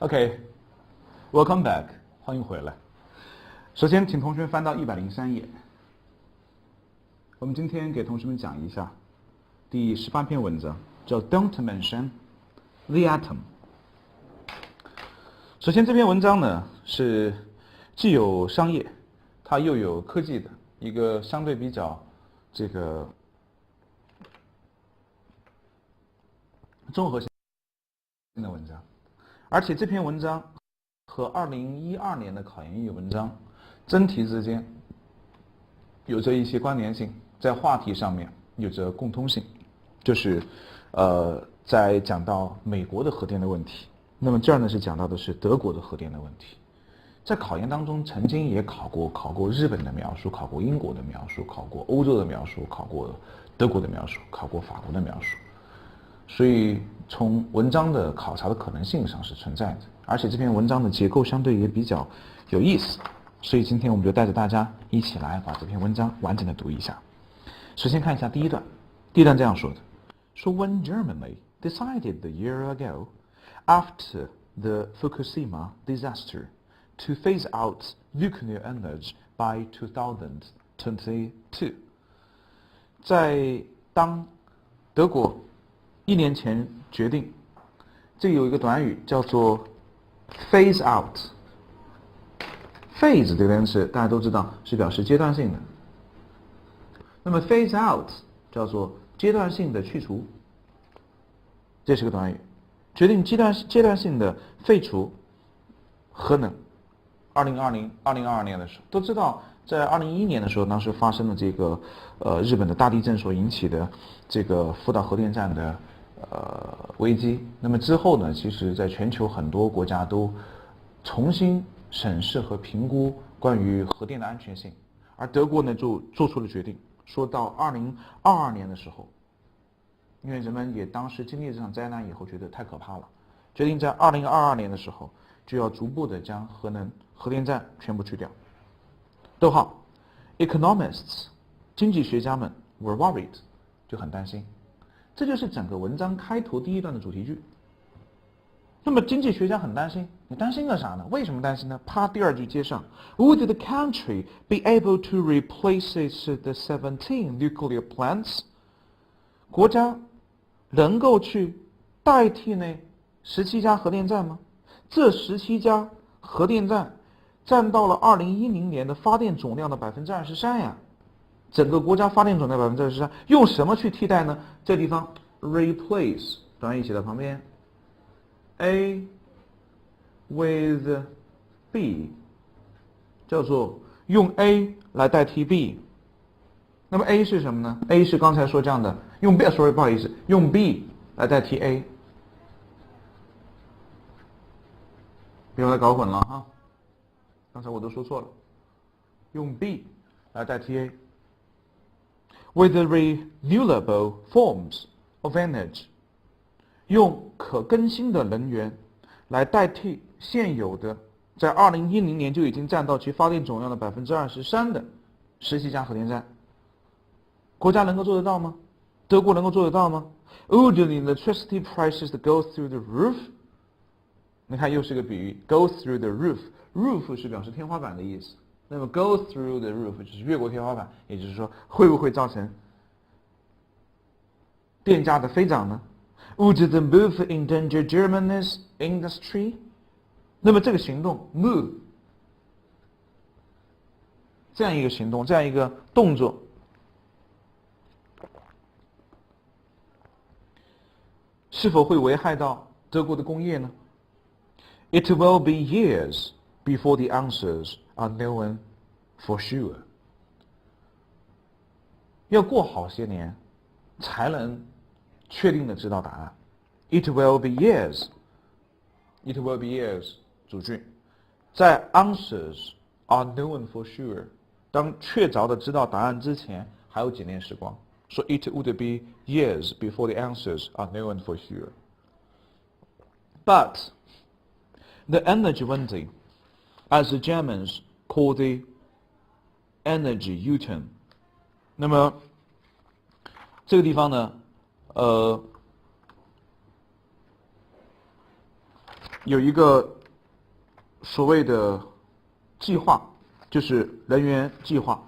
OK，welcome back， 欢迎回来。首先，请同学翻到103页。我们今天给同学们讲一下第18篇文章，叫 Don't mention the atom。首先，这篇文章呢是既有商业，它又有科技的一个相对比较综合性的文章，而且这篇文章和2012年的考研英语文章真题之间有着一些关联性，在话题上面有着共通性，就是在讲到美国的核电的问题，那么这儿呢是讲到的是德国的核电的问题。在考研当中曾经也考过日本的描述，考过英国的描述，考过欧洲的描述，考过德国的描述，考过法国的描述，所以从文章的考察的可能性上是存在的，而且这篇文章的结构相对也比较有意思，所以今天我们就带着大家一起来把这篇文章完整的读一下。首先看一下第一段，第一段这样说的，说 When Germany decided a year ago after the Fukushima disaster to phase out nuclear energy by 2022， 在当德国1年前决定，这有一个短语叫做 phase out。phase 这个单词大家都知道是表示阶段性的，那么 phase out 叫做阶段性的去除，这是个短语，决定阶段性的废除核能。2022年的时候，都知道在2011年的时候，当时发生了这个日本的大地震所引起的这个福岛核电站的危机。那么之后呢，其实在全球很多国家都重新审视和评估关于核电的安全性，而德国呢就做出了决定，说到2022年的时候，因为人们也当时经历了这场灾难以后觉得太可怕了，决定在2022年的时候就要逐步的将核电站全部去掉。逗号 Economists 经济学家们 were worried 就很担心，这就是整个文章开头第一段的主题句。那么经济学家很担心，你担心个啥呢？为什么担心呢？啪，第二句接上 Would the country be able to replace its the 17 nuclear plants？ 国家能够去代替那17家核电站吗？这17家核电站占到了2010年的发电总量的23%呀，整个国家发电总量23%，用什么去替代呢？这地方 replace 短语写在旁边 ，A with B 叫做用 A 来代替 B。那么 A 是什么呢？ A 是刚才说这样的，用 B， sorry 不好意思，用 B 来代替 A， 别把它搞混了哈。刚才我都说错了，用 B 来代替 A。With the renewable forms of energy， 用可更新的能源来代替现有的在2010年就已经占到其发电总量的23%的17家核电站。国家能够做得到吗？德国能够做得到吗？ Would the electricity prices go through the roof？ 你看又是个比喻 ，go through the roof。roof 是表示天花板的意思，那么 go through the roof 就是越过天花板，也就是说会不会造成电价的飞涨呢？ Would the move endanger Germany's industry？ 那么这个行动 move 这样一个行动，这样一个动作，是否会危害到德国的工业呢？ It will be years before the answers are known for sure。 要过好些年才能确定的知道答案。 It will be years， It will be years 主句，在 answers are known for sure， 当确凿的知道答案之前还有几年时光，说 it would be years before the answers are known for sure。 But the energy vending, as the Germans call the energy U-turn。 那么这个地方呢有一个所谓的计划，就是能源计划。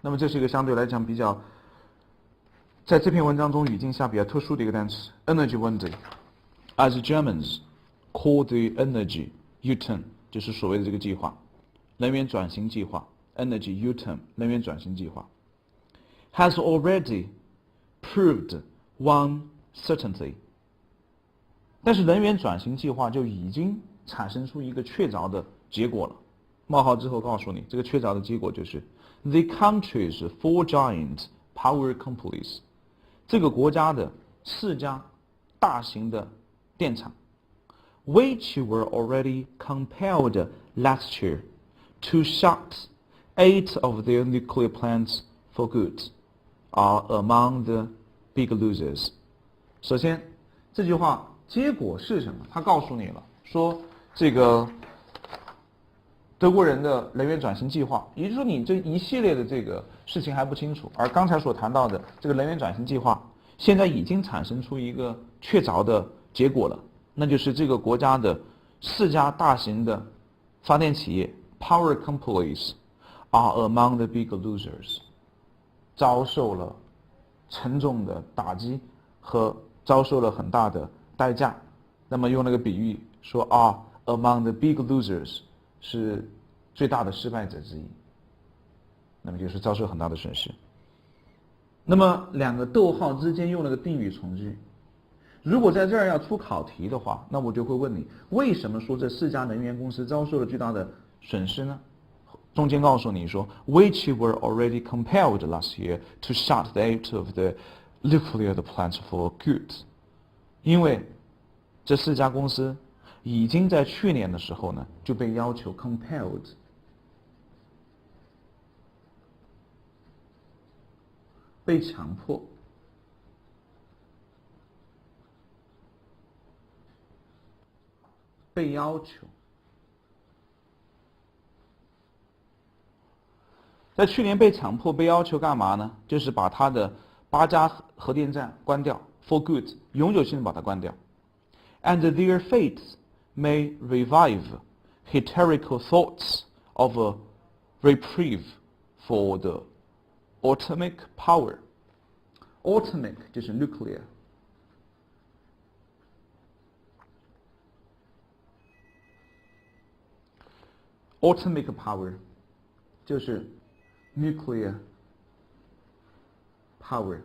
那么这是一个相对来讲比较，在这篇文章中语境下比较特殊的一个单词 ，energy Wende。As Germans call the energy U-turn， 就是所谓的这个计划，能源转型计划 ，energy U-turn， 能源转型计划 ，has already proved one certainty。但是能源转型计划就已经产生出一个确凿的结果了。冒号之后告诉你，这个确凿的结果就是 the country's 4 giant power companies， 这个国家的4家大型的电厂 ，which were already compelled last year to shut 8 of their nuclear plants for good, are among the big losers。首先，这句话结果是什么？他告诉你了，说这个德国人的能源转型计划，也就是说你这一系列的这个事情还不清楚，而刚才所谈到的这个能源转型计划，现在已经产生出一个确凿的结果了，那就是这个国家的4家大型的发电企业 power companies are among the big losers， 遭受了沉重的打击和遭受了很大的代价。那么用那个比喻说啊 among the big losers 是最大的失败者之一，那么就是遭受很大的损失。那么2个逗号之间用了个定语从句，如果在这儿要出考题的话，那我就会问你，为什么说这4家能源公司遭受了巨大的损失呢？中间告诉你说 which were already compelled last year to shut 8 of the nuclear plants for good， 因为这4家公司已经在去年的时候呢就被要求 compelled， 被强迫，被要求。在去年被强迫被要求干嘛呢？就是把他的8家核电站关掉 for good， 永久性的把它关掉。And their fates may revive hysterical thoughts of a reprieve for the atomic power。 Atomic 就是 nuclear， atomic power 就是 nuclear power。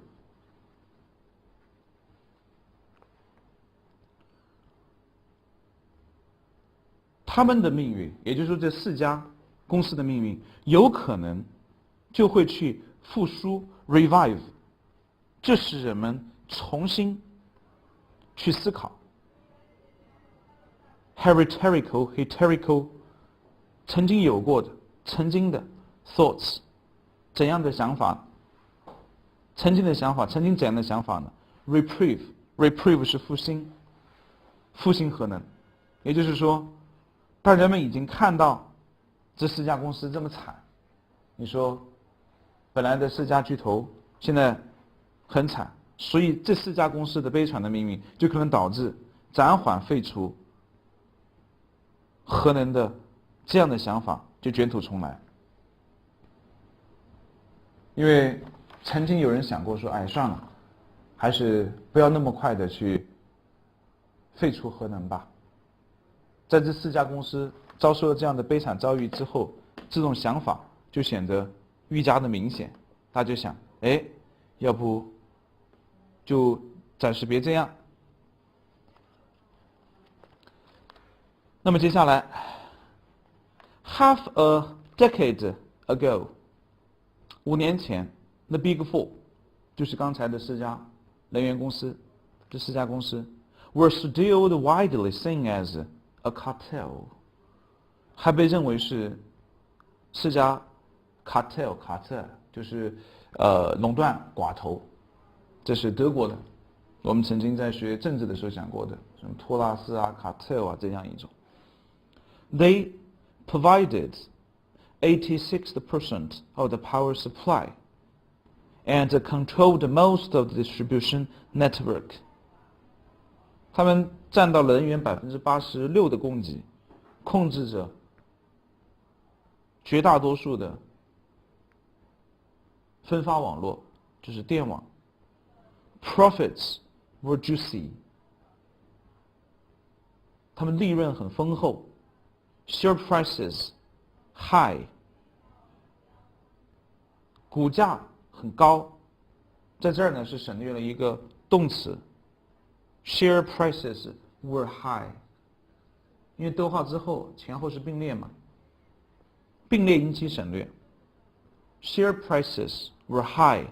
他们的命运，也就是说这4家公司的命运，有可能就会去复苏 revive， 这使人们重新去思考 hysterical 曾经有过的曾经的 thoughts 怎样的想法，曾经的想法，曾经怎样的想法呢？ reprieve 是复兴核能，也就是说当人们已经看到这4家公司这么惨，你说本来的4家巨头现在很惨，所以这4家公司的悲惨的命运就可能导致暂缓废除核能的这样的想法就卷土重来。因为曾经有人想过说，哎，算了，还是不要那么快的去废除核能吧。在这4家公司遭受了这样的悲惨遭遇之后，这种想法就显得愈加的明显。大家就想，哎，要不就暂时别这样。那么接下来 ，half a decade ago， 5年前 ，the big four， 就是刚才的4家能源公司，这4家公司 were still widely seen as a cartel， 还被认为是4家 cartel 就是垄断寡头，这是德国的，我们曾经在学政治的时候讲过的，什么托拉斯啊、cartel 啊这样一种。They provided 86% of the power supply and controlled most of the distribution network。他们占到能源86%的供给，控制着绝大多数的分发网络，就是电网。Profits were juicy， 他们利润很丰厚。Share prices high， 股价很高。在这儿呢是省略了一个动词 ，share prices were high， 因为逗号之后前后是并列嘛，并列引起省略。Share prices were high,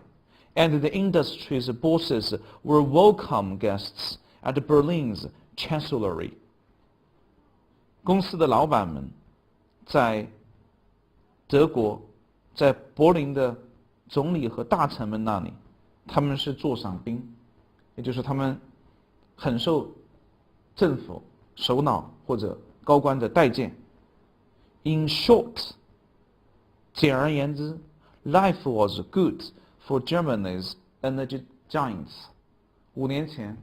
and the industry's bosses were welcome guests at Berlin's chancellery。公司的老板们在德国，在柏林的总理和大臣们那里，他们是座上宾，也就是他们很受政府首脑或者高官的待见。In short， 简而言之 ，life was good for Germany's energy giants。5年前，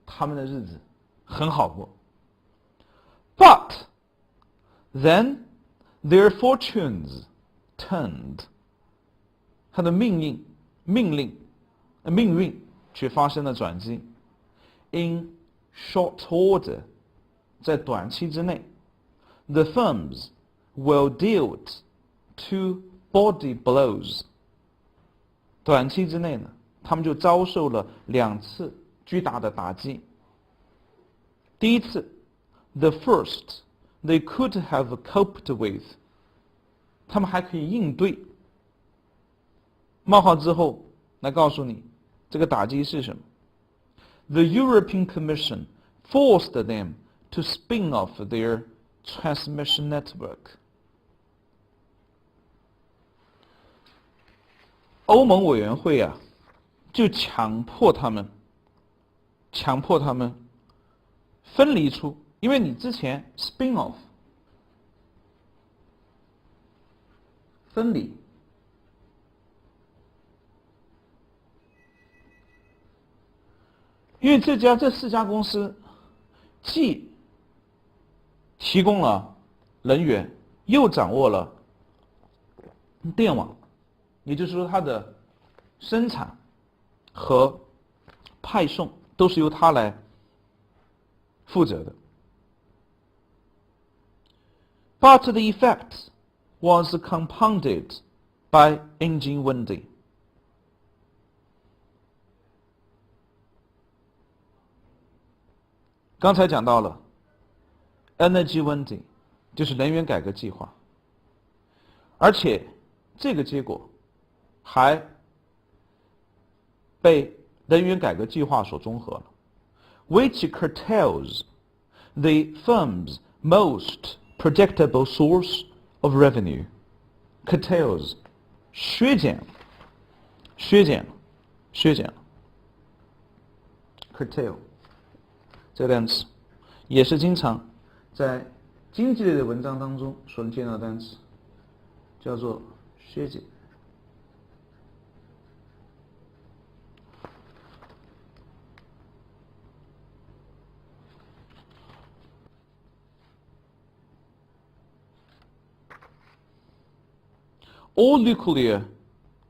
他们的日子很好过。But then their fortunes turned。他的命运却发生了转机。In short order， 在短期之内 ，the firms were dealt 2 body blows。短期之内呢，他们就遭受了2次巨大的打击。第一次 ，the first they could have coped with， 他们还可以应对。冒号之后来告诉你这个打击是什么。The European Commission forced them to spin off their transmission network。欧盟委员会啊，就强迫他们分离出，因为你之前 spin off 分离。因为这4家公司既提供了能源，又掌握了电网，也就是说它的生产和派送都是由它来负责的。But the effect was compounded by engine windy。刚才讲到了 energy windy， 就是能源改革计划，而且这个结果还被能源改革计划所综合了 ，which curtails the firm's most predictable source of revenue。curtails 削减 curtail。这个单词也是经常在经济类的文章当中所能见到的单词，叫做削减。All nuclear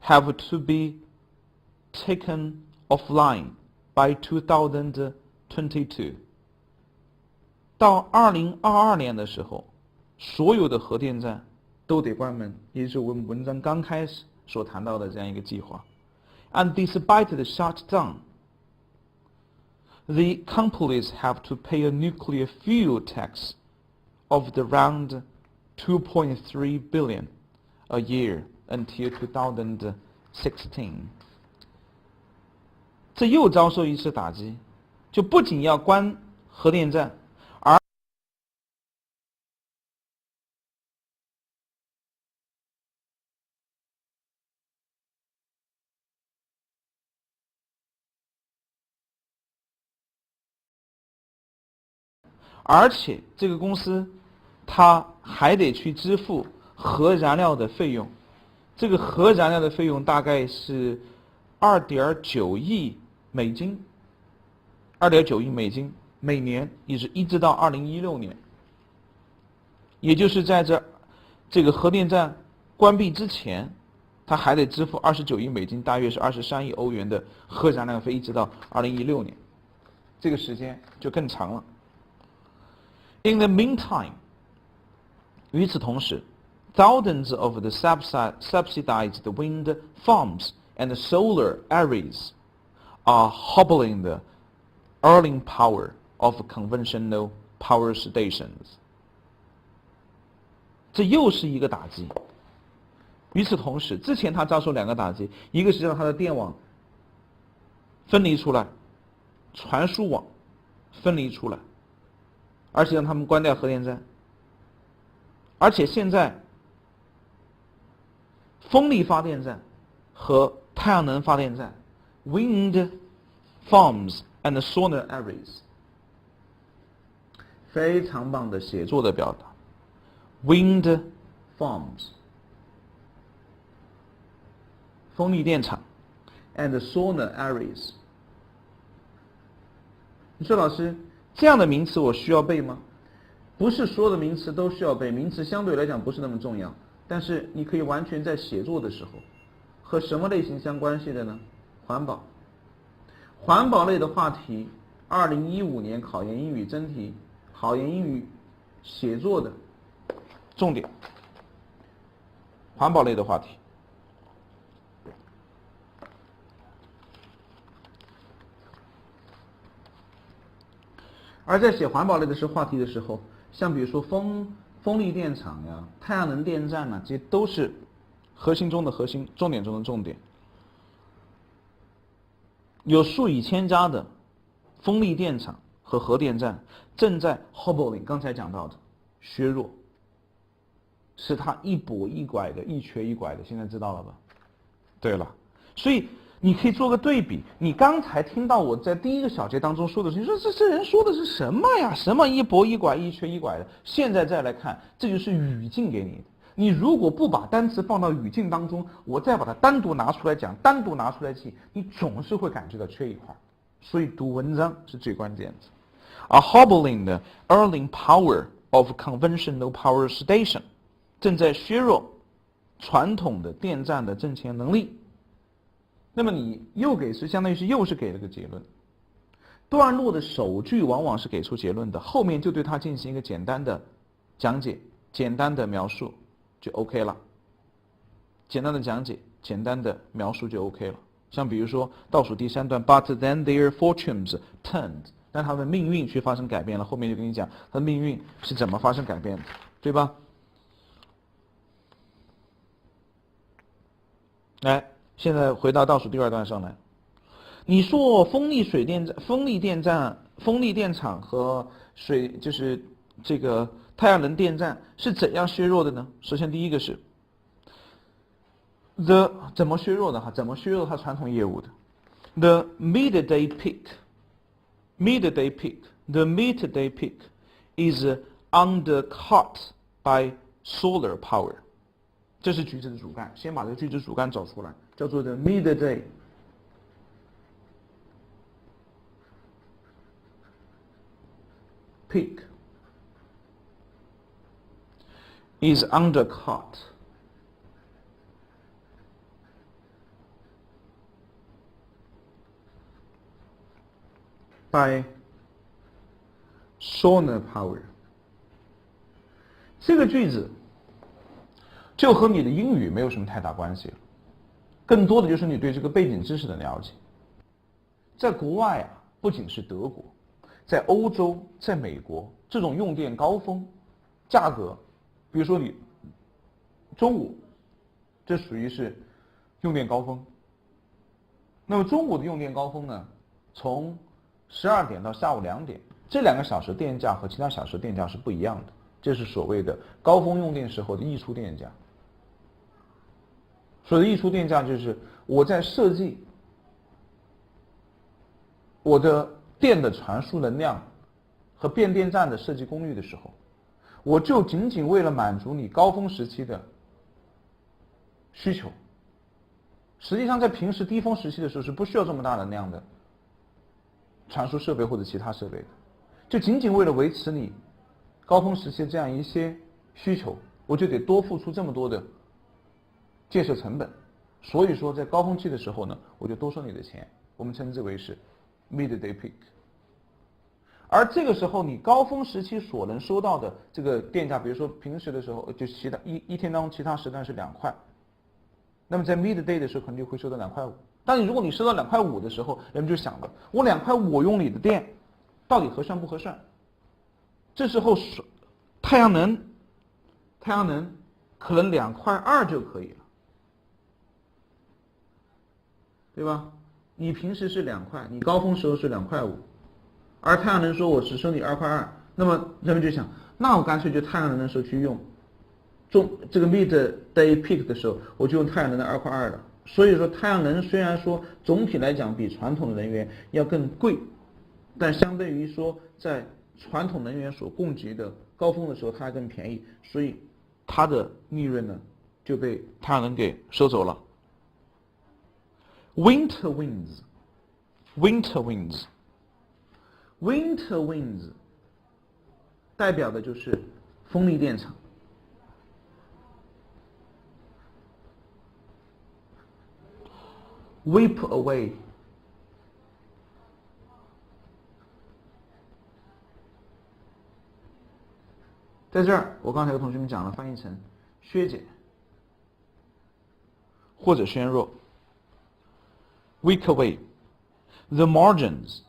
have to be taken offline by 2022。到2022年的时候，所有的核电站都得关门，也就是我们文章刚开始所谈到的这样一个计划。And despite the shutdown, the companies have to pay a nuclear fuel tax of around 2.3 billion a year until 2016。这又遭受一次打击，就不仅要关核电站，而且这个公司它还得去支付核燃料的费用，这个核燃料的费用大概是2.9亿美金，2.9亿美金，每年一直到2016年，也就是在这个核电站关闭之前，它还得支付29亿美金，大约是23亿欧元的核燃料费，一直到2016年，这个时间就更长了。In the meantime， 与此同时 ，thousands of the subsidized wind farms and solar arrays are hobbling the earning power of conventional power stations。这又是一个打击。与此同时，之前他遭受2个打击，一个是让他的电网分离出来，传输网分离出来，而且让他们关掉核电站。而且现在，风力发电站和太阳能发电站 （wind farms and solar arrays） 非常棒的写作的表达 ，wind farms 风力电厂 and solar arrays。你说老师，这样的名词我需要背吗？不是所有的名词都需要背，名词相对来讲不是那么重要，但是你可以完全在写作的时候，和什么类型相关系的呢？环保，环保类的话题，2015年考研英语真题，考研英语写作的重点，环保类的话题。而在写环保类的话题的时候，像比如说风力电厂呀、太阳能电站啊，这些都是核心中的核心，重点中的重点。有数以千家的风力电厂和核电站正在 hobbling， 刚才讲到的削弱，使它一跛一拐的、一瘸一拐的，现在知道了吧？对了，所以你可以做个对比，你刚才听到我在第一个小节当中说的是，你说这人说的是什么呀？什么一跛一拐、一瘸一拐的？现在再来看，这就是语境给你的。你如果不把单词放到语境当中，我再把它单独拿出来讲，单独拿出来记，你总是会感觉到缺一块。所以读文章是最关键的。而 hobbling the earning power of conventional power station 正在削弱传统的电站的挣钱能力。那么你相当于是又是给了个结论。段落的首句往往是给出结论的，后面就对它进行一个简单的讲解、简单的描述就 OK 了。简单的讲解、简单的描述就 OK 了。像比如说倒数第3段 ，But then their fortunes turned， 让他们命运却发生改变了。后面就跟你讲他的命运是怎么发生改变的，对吧？来。现在回到倒数第2段上来，你说风力电厂和就是这个太阳能电站是怎样削弱的呢？首先第一个是 怎么削弱的哈？怎么削弱它传统业务的 ？The midday peak is undercut by solar power。这是句子的主干，先把这个句子主干找出来，叫做 the midday peak is undercut by solar power。这个句子就和你的英语没有什么太大关系了，更多的就是你对这个背景知识的了解。在国外啊，不仅是德国，在欧洲、在美国，这种用电高峰，价格，比如说你中午，这属于是用电高峰。那么中午的用电高峰呢，从12点到下午2点，这2个小时电价和其他小时电价是不一样的，这是所谓的高峰用电时候的溢出电价。所谓的溢出电价就是我在设计我的电的传输能量和变电站的设计功率的时候，我就仅仅为了满足你高峰时期的需求，实际上在平时低峰时期的时候是不需要这么大能量的传输设备或者其他设备的。就仅仅为了维持你高峰时期这样一些需求，我就得多付出这么多的建设成本。所以说在高峰期的时候呢，我就多收你的钱，我们称之为是 midday peak。而这个时候你高峰时期所能收到的这个电价，比如说平时的时候就其他一天当中其他时段是2块，那么在 midday 的时候可能就会收到2块5。但如果你收到2块5的时候，人们就想了，我2块5我用你的电到底合算不合算？这时候太阳能可能2块2就可以了，对吧？你平时是2块，你高峰时候是2块5，而太阳能说我只收你2块2，那么人们就想，那我干脆就太阳能的时候去用，这个 midday peak 的时候，我就用太阳能的2块2了。所以说太阳能虽然说总体来讲比传统的能源要更贵，但相对于说在传统能源所供给的高峰的时候，它还更便宜，所以它的利润呢就被太阳能给收走了。Winter winds 代表的就是风力电场。Weep away 在这儿我刚才和同学们讲了，翻译成削减或者削弱。Weep away the margins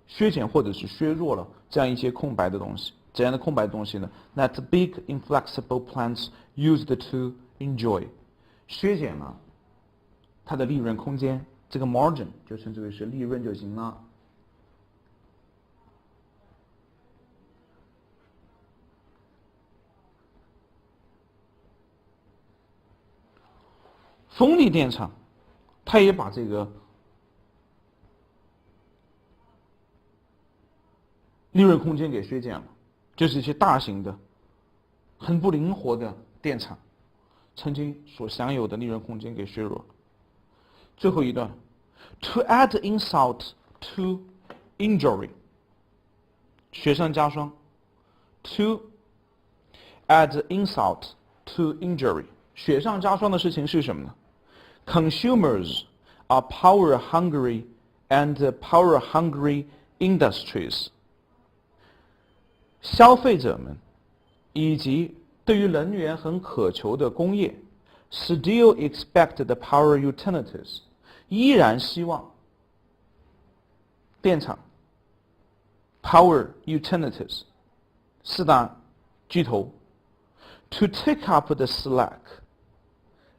削减或者是削弱了这样一些空白的东西。怎样的空白的东西呢？ That big inflexible plants used to enjoy 削减了它的利润空间，这个 margin 就称之为是利润就行了。风力电场它也把这个利润空间给削减了，就是一些大型的很不灵活的电场曾经所享有的利润空间给削弱了。最后一段 To add insult to injury 雪上加霜。 To add insult to injury 雪上加霜的事情是什么呢？ Consumers are power hungry and power hungry industries 消费者们以及对于能源很渴求的工业 still expect the power utilities 依然希望电厂 power utilities 四大巨头 to take up the slack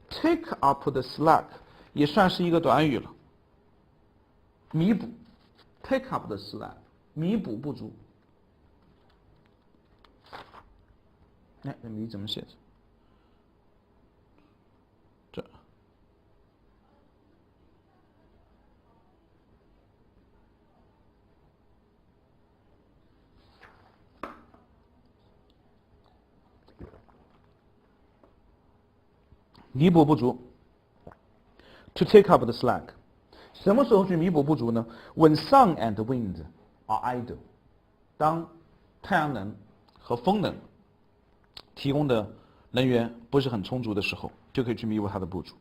take up the slack 也算是一个短语了，弥补 take up the slack 弥补不足。哎，那米怎么写的？这弥补不足 to take up the slack 什么时候去弥补不足呢？ When sun and wind are idle 当太阳能和风能提供的能源不是很充足的时候，就可以去弥补它的不足。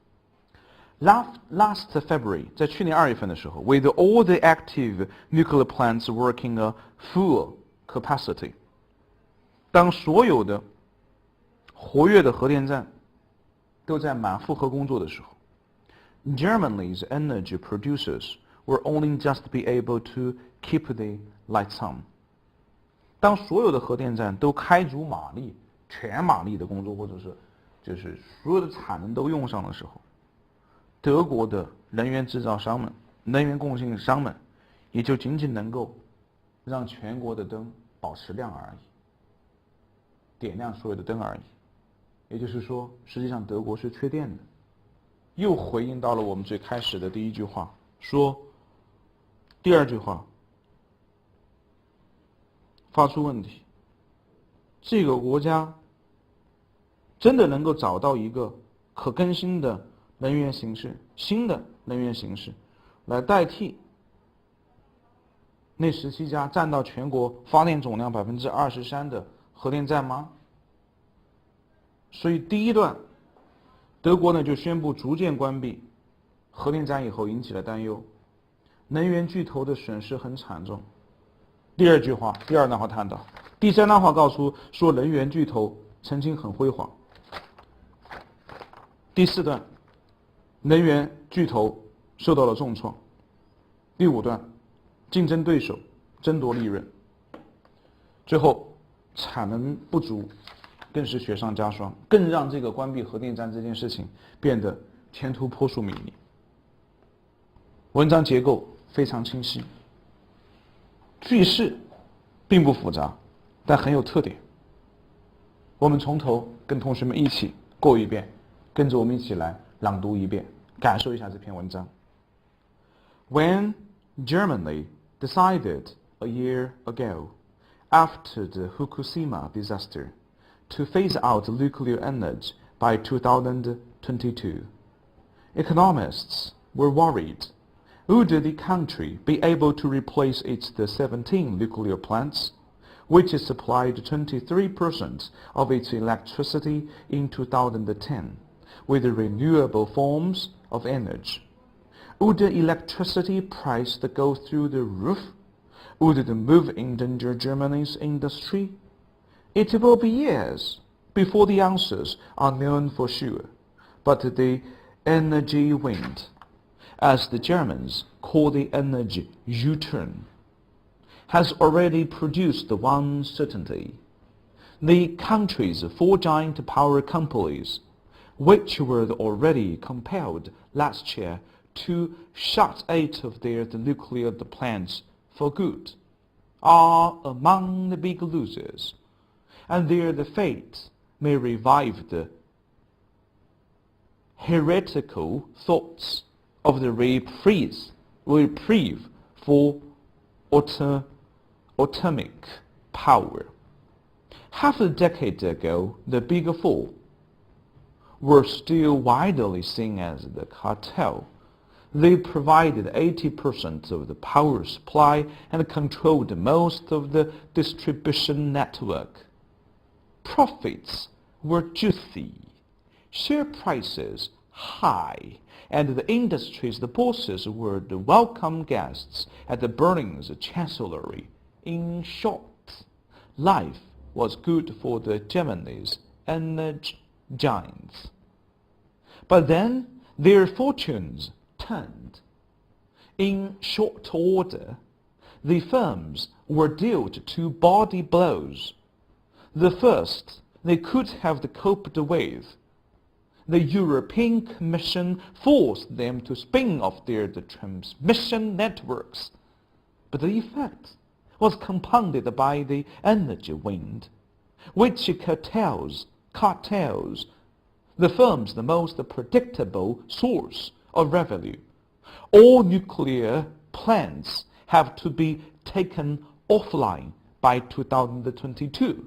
Last February 在去年2月份的时候 with all the active nuclear plants working a full capacity 当所有的活跃的核电站都在满负荷工作的时候 Germany's energy producers were only just be able to keep the lights on 当所有的核电站都开足马力全马力的工作，或者是就是所有的产能都用上的时候，德国的能源制造商们、能源供应商们也就仅仅能够让全国的灯保持亮而已，点亮所有的灯而已。也就是说，实际上德国是缺电的。又回应到了我们最开始的第一句话，说第二句话发出问题，这个国家真的能够找到一个可更新的能源形式，新的能源形式来代替那17家占到全国发电总量23%的核电站吗？所以第一段，德国呢就宣布逐渐关闭核电站以后引起了担忧，能源巨头的损失很惨重。第二段话谈到，第三段话告诉说能源巨头曾经很辉煌。第四段，能源巨头受到了重创。第五段，竞争对手争夺利润。最后，产能不足更是雪上加霜，更让这个关闭核电站这件事情变得前途扑朔迷离。文章结构非常清晰，句式并不复杂，但很有特点。我们从头跟同学们一起过一遍，跟着我们一起来朗读一遍，感受一下这篇文章。When Germany decided a year ago, after the Fukushima disaster, to phase out nuclear energy by 2022, economists were worried. Would the country be able to replace its 17 nuclear plants, which supplied 23% of its electricity in 2010, with renewable forms of energy? Would the electricity price go through the roof? Would the move endanger Germany's industry? It will be years before the answers are known for sure, but the energy wind, as the Germans call the energy U-turn, has already produced one certainty. The country's 4 giant power companies, which were already compelled last year to shut 8 of their nuclear plants for good, are among the big losers, and their fate may revive the heretical thoughts of the reprieve for atomic power. Half a decade ago, the Big Four were still widely seen as the cartel. They provided 80% of the power supply and controlled most of the distribution network. Profits were juicy, share prices high, and the industry's bosses were the welcome guests at the Berlin's chancellery. In short, life was good for the Germany's energy giants. But then their fortunes turned. In short order, the firms were dealt 2 body blows. The first they could have coped with. The European Commission forced them to spin off their transmission networks, but the effect was compounded by the energy wind, which cartels the firm's the most predictable source of revenue. All nuclear plants have to be taken offline by 2022.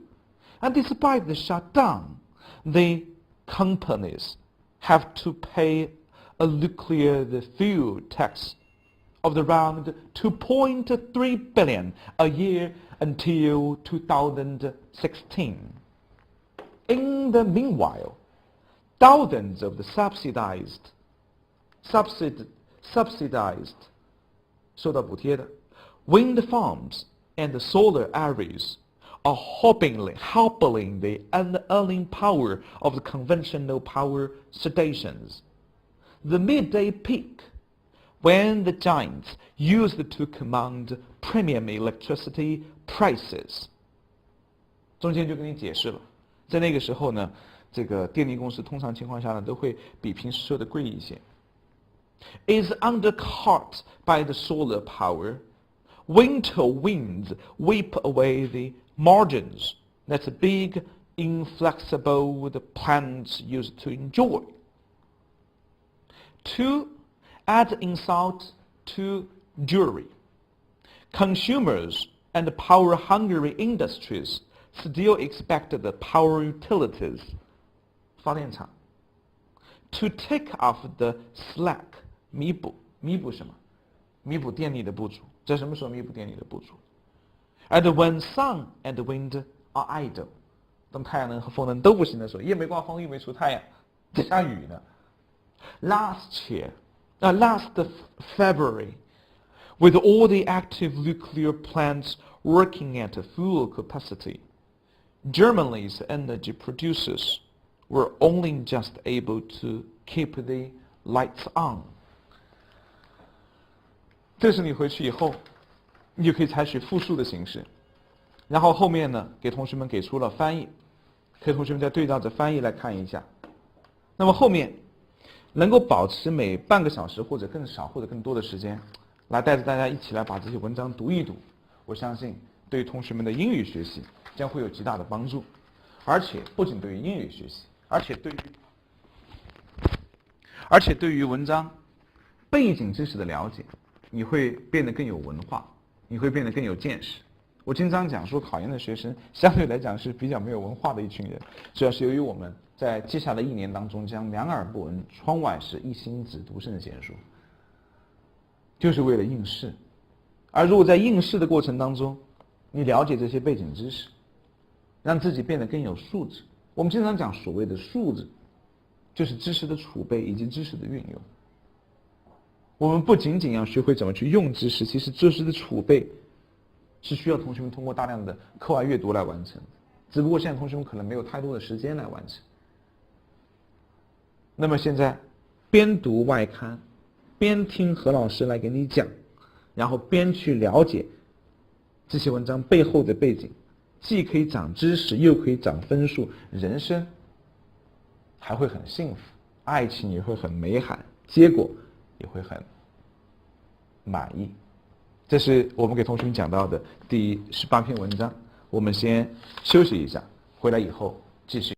And despite the shutdown, the companies have to pay a nuclear fuel tax of around 2.3 billion a year until 2016. In the meanwhile, thousands of the subsidized 受到补贴的 wind farms and solar arrays are hobbling the unearning power of the conventional power stations. The midday peak, when the giants used to command premium electricity prices. 中间就跟你解释了，在那个时候呢，这个电力公司通常情况下呢，都会比平时收的贵一些。Is undercut by the solar power. Winter winds whip away the margins that big, inflexible plants used to enjoy. To add insult to injury, consumers and power-hungry industries still expect the power utilities, 发电厂, to take off the slack, 弥补什么?弥补电力的不足。在什么时候弥补电力的不足 ？And when sun and wind are idle， 当太阳能和风能都不行的时候，夜没刮风，又没出太阳，在下雨呢。Last February, with all the active nuclear plants working at full capacity, Germany's energy producers were only just able to keep the lights on。 这是你回去以后，你就可以采取复述的形式，然后后面呢，给同学们给出了翻译，可以同学们再对照着翻译来看一下。那么后面能够保持每半个小时或者更少或者更多的时间，来带着大家一起来把这些文章读一读，我相信对于同学们的英语学习将会有极大的帮助。而且不仅对于英语学习，而且对于文章背景知识的了解，你会变得更有文化，你会变得更有见识。我经常讲说，考研的学生相对来讲是比较没有文化的一群人，主要是由于我们在接下来1年当中将两耳不闻窗外事，一心只读圣贤书，就是为了应试。而如果在应试的过程当中，你了解这些背景知识，让自己变得更有素质。我们经常讲所谓的素质，就是知识的储备以及知识的运用。我们不仅仅要学会怎么去用知识，其实知识的储备是需要同学们通过大量的课外阅读来完成，只不过现在同学们可能没有太多的时间来完成。那么现在边读外刊，边听何老师来给你讲，然后边去了解这些文章背后的背景，既可以长知识，又可以长分数，人生还会很幸福，爱情也会很美好，结果也会很满意。这是我们给同学们讲到的第18篇文章，我们先休息一下，回来以后继续。